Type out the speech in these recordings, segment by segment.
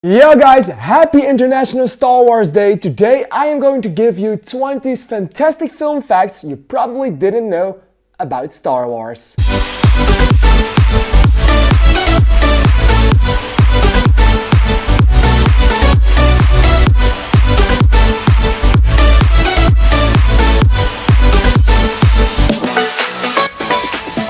Yo guys, happy International Star Wars Day. Today I am going to give you 20 fantastic film facts you probably didn't know about Star Wars.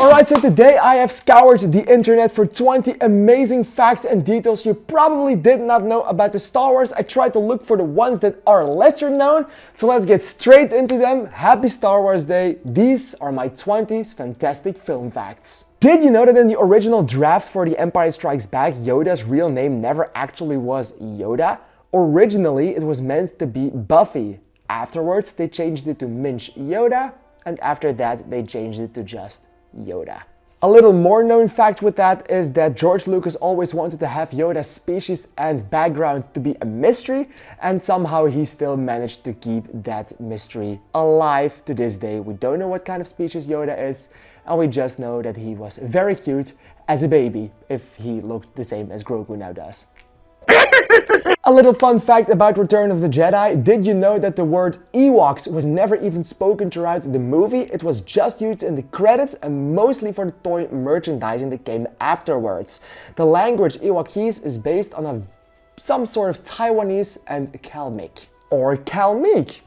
Alright, so today I have scoured the internet for 20 amazing facts and details you probably did not know about the Star Wars. I tried to look for the ones that are lesser known, so let's get straight into them. Happy Star Wars Day. These are my 20 fantastic film facts. Did you know that in the original drafts for The Empire Strikes Back, Yoda's real name never actually was Yoda? Originally, it was meant to be Buffy. Afterwards, they changed it to Minch Yoda, and after that, they changed it to just Yoda. A little more known fact with that is that George Lucas always wanted to have Yoda's species and background to be a mystery, and somehow he still managed to keep that mystery alive to this day. We don't know what kind of species Yoda is, and we just know that he was very cute as a baby, if he looked the same as Grogu now does. A little fun fact about Return of the Jedi. Did you know that the word Ewoks was never even spoken throughout the movie? It was just used in the credits and mostly for the toy merchandising that came afterwards. The language Ewokese is based on some sort of Taiwanese and Kalmyk. Or Kalmyk.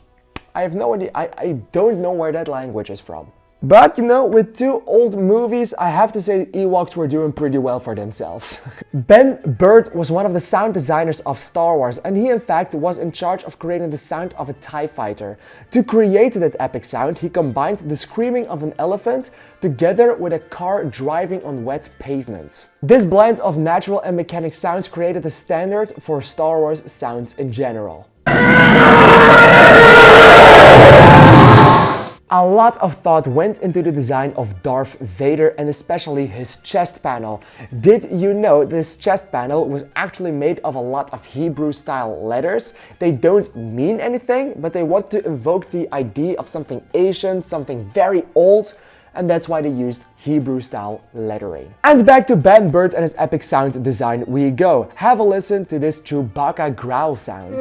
I have no idea. I don't know where that language is from. But you know, with two old movies, I have to say the Ewoks were doing pretty well for themselves. Ben Burtt was one of the sound designers of Star Wars, and he in fact was in charge of creating the sound of a TIE fighter. To create that epic sound, he combined the screaming of an elephant together with a car driving on wet pavement. This blend of natural and mechanic sounds created the standard for Star Wars sounds in general. A lot of thought went into the design of Darth Vader and especially his chest panel. Did you know this chest panel was actually made of a lot of Hebrew-style letters? They don't mean anything, but they want to evoke the idea of something ancient, something very old, and that's why they used Hebrew-style lettering. And back to Ben Burtt and his epic sound design we go. Have a listen to this Chewbacca growl sound.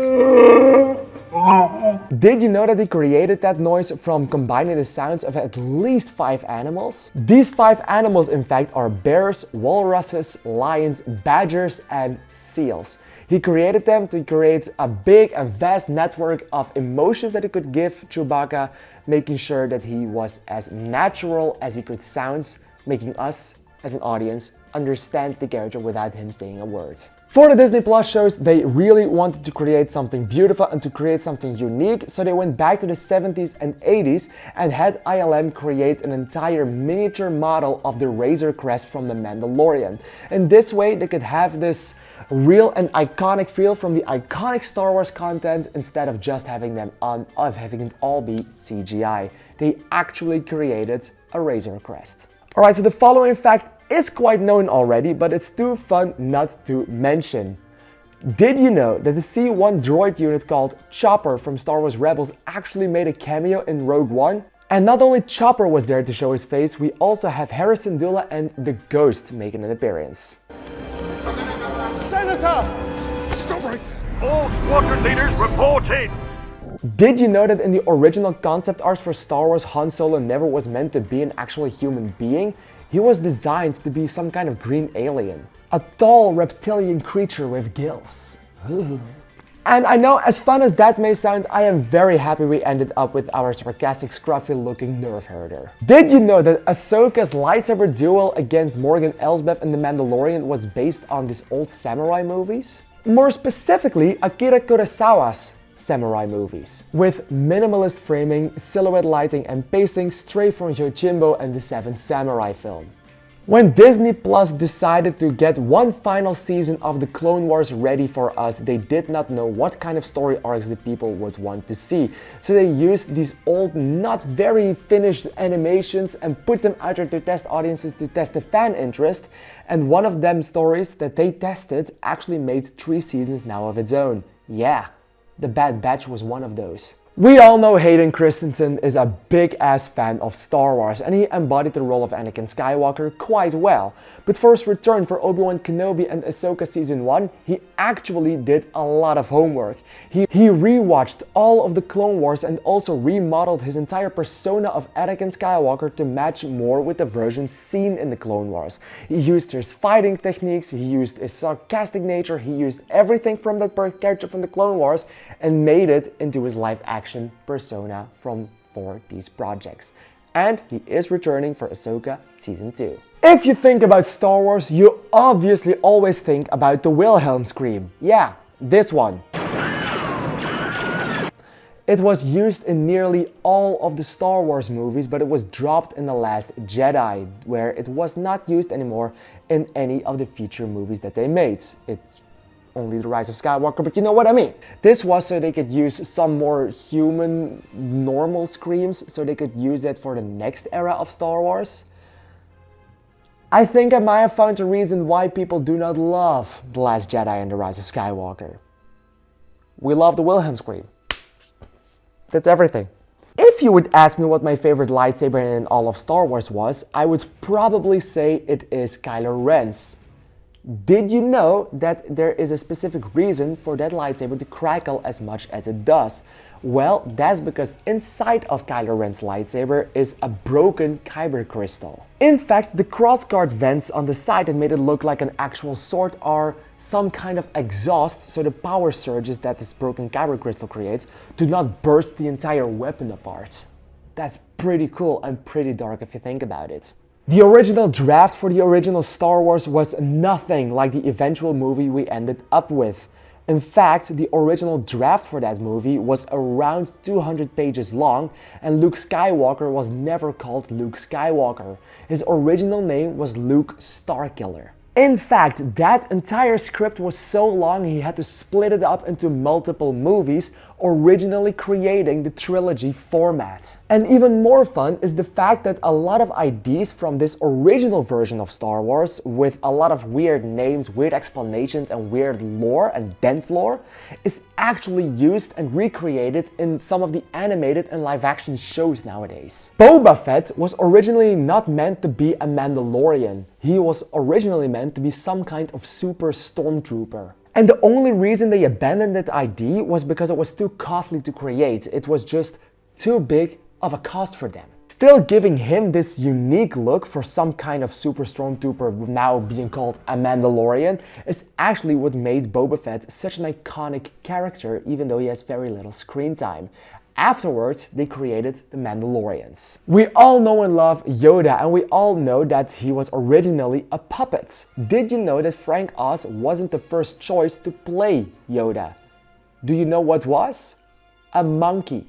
Did you know that he created that noise from combining the sounds of at least 5 animals? These 5 animals in fact are bears, walruses, lions, badgers and seals. He created them to create a big and vast network of emotions that he could give Chewbacca, making sure that he was as natural as he could sound, making us as an audience understand the character without him saying a word. For the Disney Plus shows, they really wanted to create something beautiful and to create something unique, so they went back to the 70s and 80s and had ILM create an entire miniature model of the Razor Crest from The Mandalorian. In this way, they could have this real and iconic feel from the iconic Star Wars content instead of just having it all be CGI. They actually created a Razor Crest. Alright, so the following fact is quite known already, but it's too fun not to mention. Did you know that the C-1 droid unit called Chopper from Star Wars Rebels actually made a cameo in Rogue One? And not only Chopper was there to show his face, we also have Harrison Dula and the Ghost making an appearance. Senator! Stop right there! All squadron leaders reporting! Did you know that in the original concept art for Star Wars, Han Solo never was meant to be an actual human being? He was designed to be some kind of green alien. A tall reptilian creature with gills. And I know, as fun as that may sound, I am very happy we ended up with our sarcastic, scruffy looking nerve herder. Did you know that Ahsoka's lightsaber duel against Morgan Elsbeth in The Mandalorian was based on these old samurai movies? More specifically, Akira Kurosawa's samurai movies, with minimalist framing, silhouette lighting and pacing straight from Yojimbo and the Seven Samurai film. When Disney Plus decided to get one final season of the Clone Wars ready for us, they did not know what kind of story arcs the people would want to see. So they used these old, not very finished animations and put them out there to test audiences, to test the fan interest. And one of them stories that they tested actually made 3 seasons now of its own. Yeah. The Bad Batch was one of those. We all know Hayden Christensen is a big-ass fan of Star Wars, and he embodied the role of Anakin Skywalker quite well. But for his return for Obi-Wan Kenobi and Ahsoka Season 1, he actually did a lot of homework. He rewatched all of the Clone Wars and also remodeled his entire persona of Anakin Skywalker to match more with the version seen in the Clone Wars. He used his fighting techniques, he used his sarcastic nature, he used everything from that character from the Clone Wars and made it into his live-action persona for these projects. And he is returning for Ahsoka Season 2. If you think about Star Wars, you obviously always think about the Wilhelm scream. Yeah, this one. It was used in nearly all of the Star Wars movies, but it was dropped in The Last Jedi, where it was not used anymore in any of the feature movies that they made. It's only The Rise of Skywalker, but you know what I mean. This was so they could use some more human, normal screams, so they could use it for the next era of Star Wars. I think I might have found a reason why people do not love The Last Jedi and The Rise of Skywalker. We love the Wilhelm scream. That's everything. If you would ask me what my favorite lightsaber in all of Star Wars was, I would probably say it is Kylo Ren's. Did you know that there is a specific reason for that lightsaber to crackle as much as it does? Well, that's because inside of Kylo Ren's lightsaber is a broken kyber crystal. In fact, the crossguard vents on the side that made it look like an actual sword are some kind of exhaust, so the power surges that this broken kyber crystal creates do not burst the entire weapon apart. That's pretty cool and pretty dark if you think about it. The original draft for the original Star Wars was nothing like the eventual movie we ended up with. In fact, the original draft for that movie was around 200 pages long, and Luke Skywalker was never called Luke Skywalker. His original name was Luke Starkiller. In fact, that entire script was so long he had to split it up into multiple movies, originally creating the trilogy format. And even more fun is the fact that a lot of ideas from this original version of Star Wars, with a lot of weird names, weird explanations, and weird lore and dense lore, is actually used and recreated in some of the animated and live-action shows nowadays. Boba Fett was originally not meant to be a Mandalorian. He was originally meant to be some kind of super stormtrooper. And the only reason they abandoned that idea was because it was too costly to create. It was just too big of a cost for them. Still giving him this unique look for some kind of super stormtrooper now being called a Mandalorian is actually what made Boba Fett such an iconic character, even though he has very little screen time. Afterwards, they created the Mandalorians. We all know and love Yoda, and we all know that he was originally a puppet. Did you know that Frank Oz wasn't the first choice to play Yoda? Do you know what was? A monkey.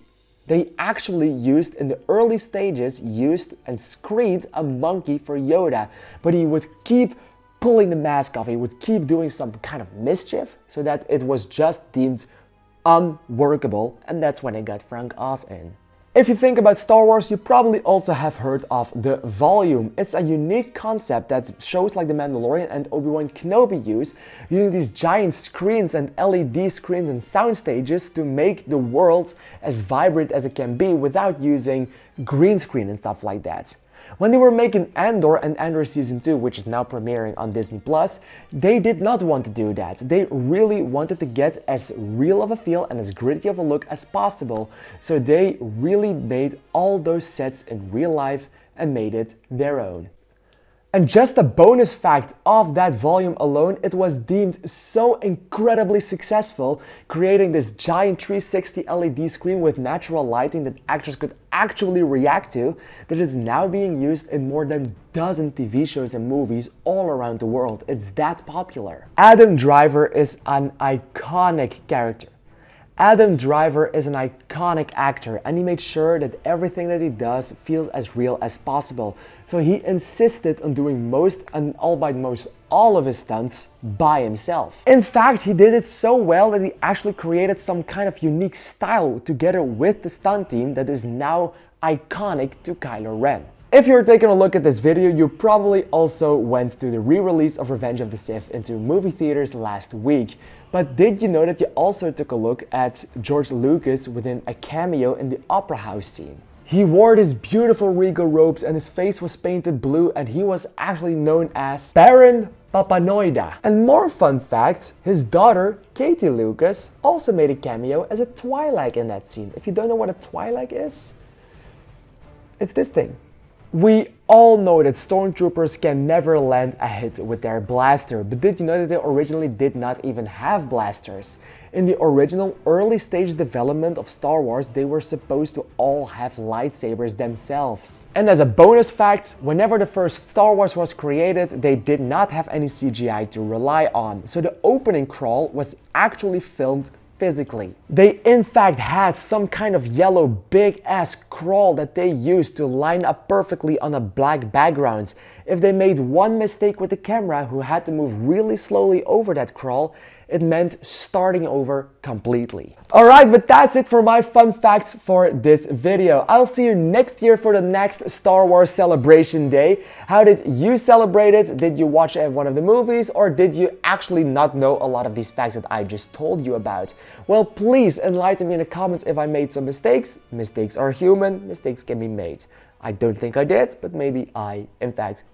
They actually used in the early stages, used and screened a monkey for Yoda, but he would keep pulling the mask off, he would keep doing some kind of mischief, so that it was just deemed unworkable, and that's when they got Frank Oz in. If you think about Star Wars, you probably also have heard of the volume. It's a unique concept that shows like The Mandalorian and Obi-Wan Kenobi use, using these giant screens and LED screens and sound stages to make the world as vibrant as it can be without using green screen and stuff like that. When they were making Andor and Andor Season 2, which is now premiering on Disney+, they did not want to do that. They really wanted to get as real of a feel and as gritty of a look as possible. So they really made all those sets in real life and made it their own. And just a bonus fact of that volume alone, it was deemed so incredibly successful, creating this giant 360 LED screen with natural lighting that actors could actually react to, that it's now being used in more than a dozen TV shows and movies all around the world. It's that popular. Adam Driver is an iconic character. Adam Driver is an iconic actor, and he made sure that everything that he does feels as real as possible. So he insisted on doing most and almost all of his stunts by himself. In fact, he did it so well that he actually created some kind of unique style together with the stunt team that is now iconic to Kylo Ren. If you're taking a look at this video, you probably also went to the re-release of Revenge of the Sith into movie theaters last week. But did you know that you also took a look at George Lucas within a cameo in the Opera House scene? He wore these beautiful regal robes and his face was painted blue, and he was actually known as Baron Papanoida. And more fun facts, his daughter, Katie Lucas, also made a cameo as a Twi'lek in that scene. If you don't know what a Twi'lek is, it's this thing. We all know that stormtroopers can never land a hit with their blaster, but did you know that they originally did not even have blasters? In the original early stage development of Star Wars, they were supposed to all have lightsabers themselves. And as a bonus fact, whenever the first Star Wars was created, they did not have any CGI to rely on, so the opening crawl was actually filmed physically. They in fact had some kind of yellow big ass crawl that they used to line up perfectly on a black background. If they made one mistake with the camera, who had to move really slowly over that crawl, it meant starting over completely. Alright, but that's it for my fun facts for this video. I'll see you next year for the next Star Wars Celebration Day. How did you celebrate it? Did you watch one of the movies, or did you actually not know a lot of these facts that I just told you about? Well, please enlighten me in the comments if I made some mistakes. Mistakes are human, mistakes can be made. I don't think I did, but maybe I, in fact,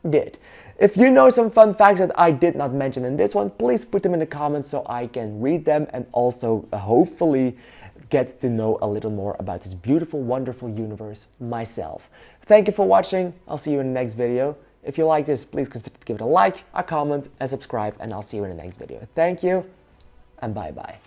did. If you know some fun facts that I did not mention in this one, please put them in the comments so I can read them and also hopefully get to know a little more about this beautiful, wonderful universe myself. Thank you for watching. I'll see you in the next video. If you like this, please consider to give it a like, a comment, and subscribe, and I'll see you in the next video. Thank you, and bye-bye.